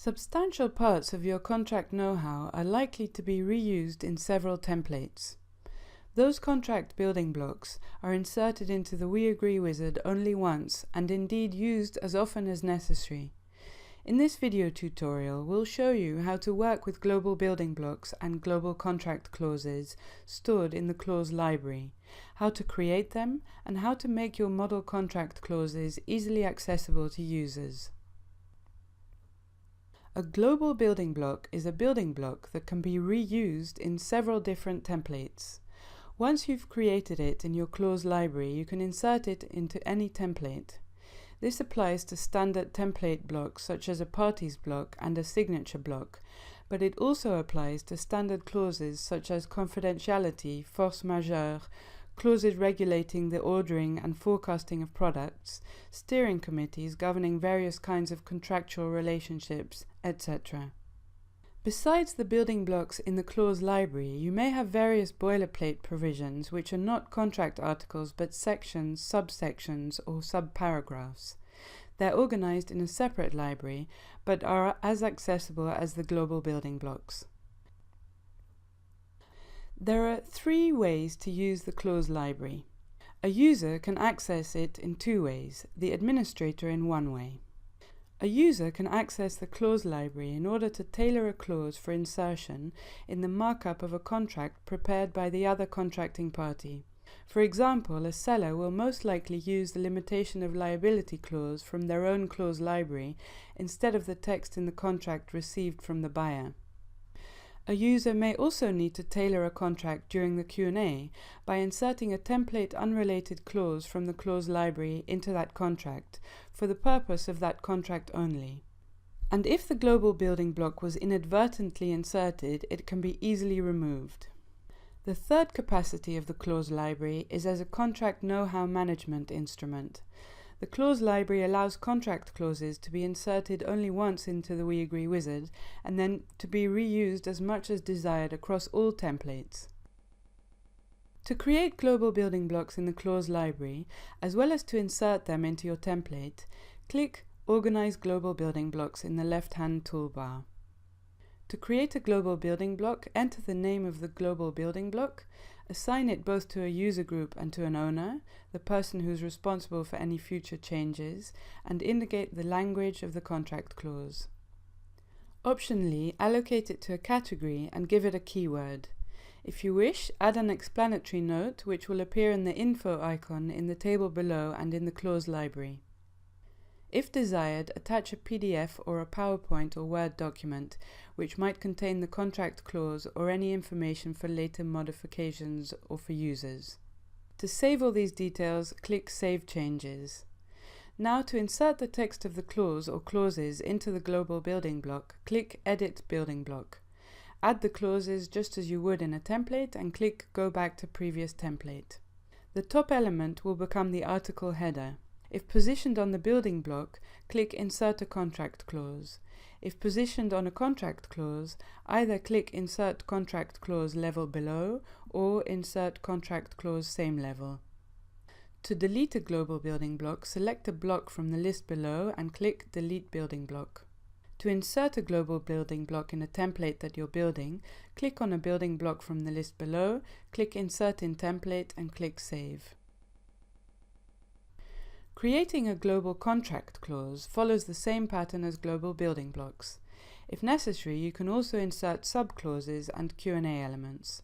Substantial parts of your contract know-how are likely to be reused in several templates. Those contract building blocks are inserted into the Weagree Wizard only once and indeed used as often as necessary. In this video tutorial, we'll show you how to work with global building blocks and global contract clauses stored in the clause library, how to create them, and how to make your model contract clauses easily accessible to users. A global building block is a building block that can be reused in several different templates. Once you've created it in your clause library, you can insert it into any template. This applies to standard template blocks such as a parties block and a signature block, but it also applies to standard clauses such as confidentiality, force majeure, clauses regulating the ordering and forecasting of products, steering committees governing various kinds of contractual relationships, etc. Besides the building blocks in the clause library, you may have various boilerplate provisions which are not contract articles but sections, subsections, or subparagraphs. They're organized in a separate library but are as accessible as the global building blocks. There are three ways to use the clause library. A user can access it in two ways, the administrator in one way. A user can access the clause library in order to tailor a clause for insertion in the markup of a contract prepared by the other contracting party. For example, a seller will most likely use the limitation of liability clause from their own clause library instead of the text in the contract received from the buyer. A user may also need to tailor a contract during the Q&A by inserting a template unrelated clause from the clause library into that contract for the purpose of that contract only. And if the global building block was inadvertently inserted, it can be easily removed. The third capacity of the clause library is as a contract know-how management instrument. The clause library allows contract clauses to be inserted only once into the Weagree Wizard and then to be reused as much as desired across all templates. To create global building blocks in the clause library, as well as to insert them into your template, click Organize Global Building Blocks in the left-hand toolbar. To create a global building block, enter the name of the global building block, assign it both to a user group and to an owner, the person who's responsible for any future changes, and indicate the language of the contract clause. Optionally, allocate it to a category and give it a keyword. If you wish, add an explanatory note which will appear in the info icon in the table below and in the clause library. If desired, attach a PDF or a PowerPoint or Word document which might contain the contract clause or any information for later modifications or for users. To save all these details, click Save Changes. Now to insert the text of the clause or clauses into the global building block, click Edit Building Block. Add the clauses just as you would in a template and click Go Back to Previous Template. The top element will become the article header. If positioned on the building block, click Insert a Contract Clause. If positioned on a contract clause, either click Insert Contract Clause level below or Insert Contract Clause same level. To delete a global building block, select a block from the list below and click Delete Building Block. To insert a global building block in a template that you're building, click on a building block from the list below, click Insert in Template and click Save. Creating a global contract clause follows the same pattern as global building blocks. If necessary, you can also insert subclauses and Q&A elements.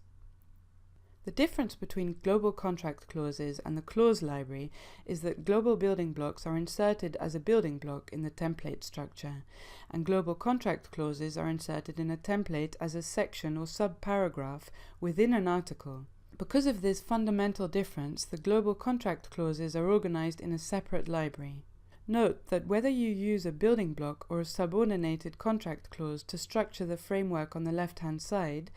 The difference between global contract clauses and the clause library is that global building blocks are inserted as a building block in the template structure, and global contract clauses are inserted in a template as a section or subparagraph within an article. Because of this fundamental difference, the global contract clauses are organized in a separate library. Note that whether you use a building block or a subordinated contract clause to structure the framework on the left-hand side,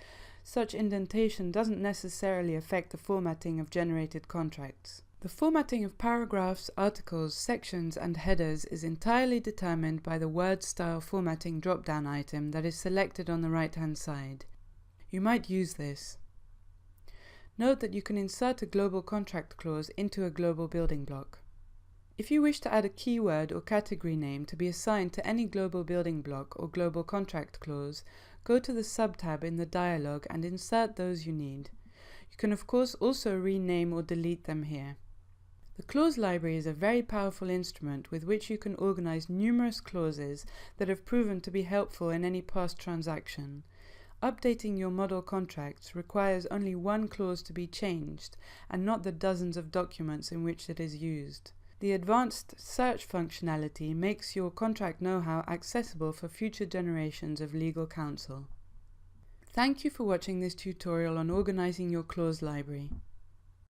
such indentation doesn't necessarily affect the formatting of generated contracts. The formatting of paragraphs, articles, sections, and headers is entirely determined by the word style formatting drop-down item that is selected on the right-hand side. You might use this. Note that you can insert a global contract clause into a global building block. If you wish to add a keyword or category name to be assigned to any global building block or global contract clause, go to the sub-tab in the dialog and insert those you need. You can of course also rename or delete them here. The clause library is a very powerful instrument with which you can organize numerous clauses that have proven to be helpful in any past transaction. Updating your model contracts requires only one clause to be changed, and not the dozens of documents in which it is used. The advanced search functionality makes your contract know-how accessible for future generations of legal counsel. Thank you for watching this tutorial on organizing your clause library.